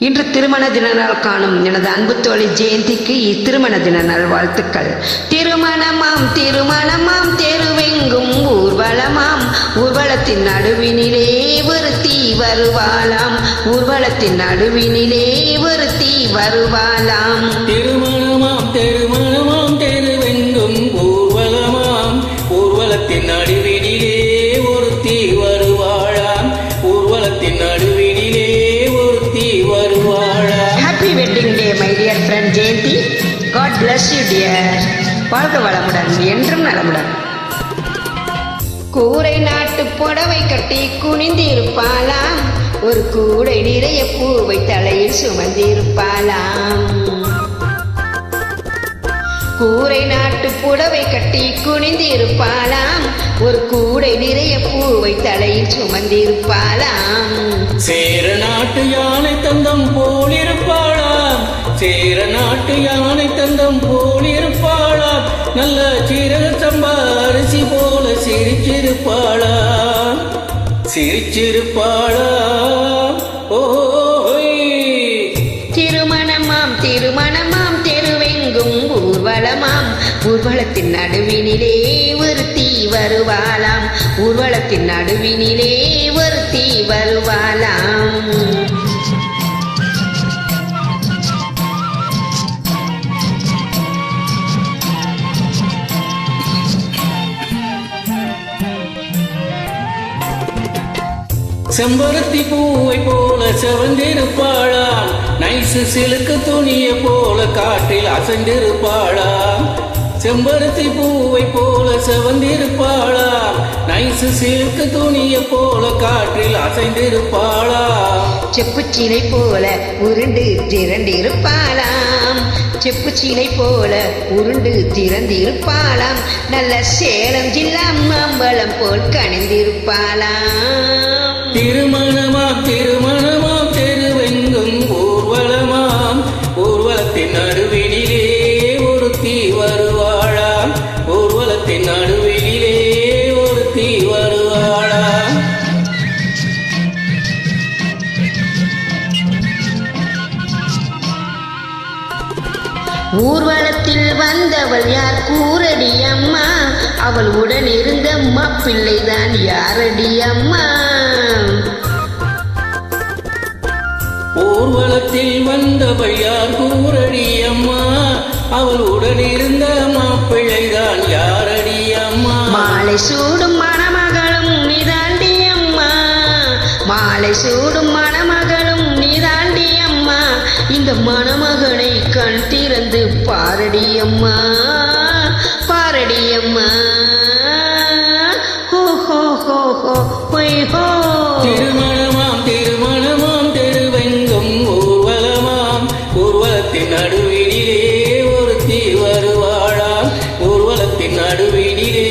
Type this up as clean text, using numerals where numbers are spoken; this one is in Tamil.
இன்று திருமண தின நாள் காணும் எனது அன்பு தோழி ஜெயந்திக்கு திருமண தின நாள் வாழ்த்துக்கள். திருமணமாம் திருமணமாம் தெருவெங்கும் ஊர்வலமாம், ஊர்வலத்தின் நடுவினிலே ஒருத்தி வருவாளாம், ஊர்வலத்தின் நடுவினிலே ஒருத்தி வருவாளாம். திருமணமாம் திருமணமாம் தெருவெங்கும் ஊர்வலமாம், ஊர்வலத்தின் நடுவினிலே ஒருத்தி வருவாளாம், ஊர்வலத்தின் நடுவினிலே ஒருத்தி வருவாளாம். Happy wedding day my dear friend Jayanthi. God bless you dear. வாழ்க வளமுடன், என்றும் நலமுடன். கூரை நாட்டு புடவை கட்டி குனிந்திருப்பாளாம், ஒரு கூடை நிறைய பூவை தலையில் சுமந்திருப்பாளாம். கூரை நாட்டு புடவை கட்டி குனிந்திருப்பாளாம், ஒரு கூடை நிறைய பூவை தலையில் சுமந்திருப்பாளாம். சேர நாட்டு யானை தந்தம் போலிருப்பாளாம், சேர நாட்டு யானை தந்தம் போலிருப்பாளாம், நல்ல சீரக சம்பா அரிசி போல சிரிச்சிருப்பாளாம், சிரிச்சிருப்பாளாம். ஓய் திருமணமாம் திருமணமாம் தெருவெங்கும் ஊர்வலமாம், ஊர்வலத்தின் நடுவினிலே ஒருத்தி வருவாளாம், ஊர்வலத்தின் நடுவினிலே ஒருத்தி வருவாளாம். செம்பருத்தி பூவை போல செவந்திருப்பாளாம், நைசு சிலுக்கு துணிய போல காற்றில் அசைந்திருப்பாளாம். செம்பருத்தி பூவை போல செவந்திருப்பாளாம், நைசு சிலுக்கு துணிய போல காற்றில் அசைந்திருப்பாளாம். செப்புச்சீலை போல உருண்டு திரண்டிருப்பாளாம், செப்புச்சீலை போல உருண்டு திறந்திருப்பாளாம், நல்ல சேலம் ஜில்லா மாம்பழம் போல் கணிந்திருப்பாளாம். திருமணமாம் திருமணமாம் தெருவெங்கும் ஊர்வலமாம், ஊர்வலத்தின் நடுவினிலே ஒருத்தி வருவாளாம், ஊர்வலத்தின் நடுவினிலே ஒருத்தி வருவாளாம். ஊர்வலத்தில் வந்தவள் யார் கூரடி அம்மா, அவள் உடன் இருந்த மாப்பிள்ளைதான் யாரடி அம்மா. ஊர்வலத்தில் வந்தவள் யார் கூரடி அம்மா, அவள் உடன் இருந்த மாப்பிள்ளைதான் யாரடி அம்மா. மாலை சூடும் மணமகளும் நீதாண்டி அம்மா, மாலை சூடும் மணமகளும் நீதாண்டி அம்மா, இந்த மணமகனை கண் திறந்து பாரடி அம்மா, பாரடி அம்மா. ஹோ ஹோ ஹோ ஹோ ஹொய் ஹோ. திருமணமாம் திருமணமாம் தெருவெங்கும் ஊர்வலமாம், ஊர்வலத்தின் நடுவினிலே ஒருத்தி வருவாளாம், ஊர்வலத்தின் நடுவினிலே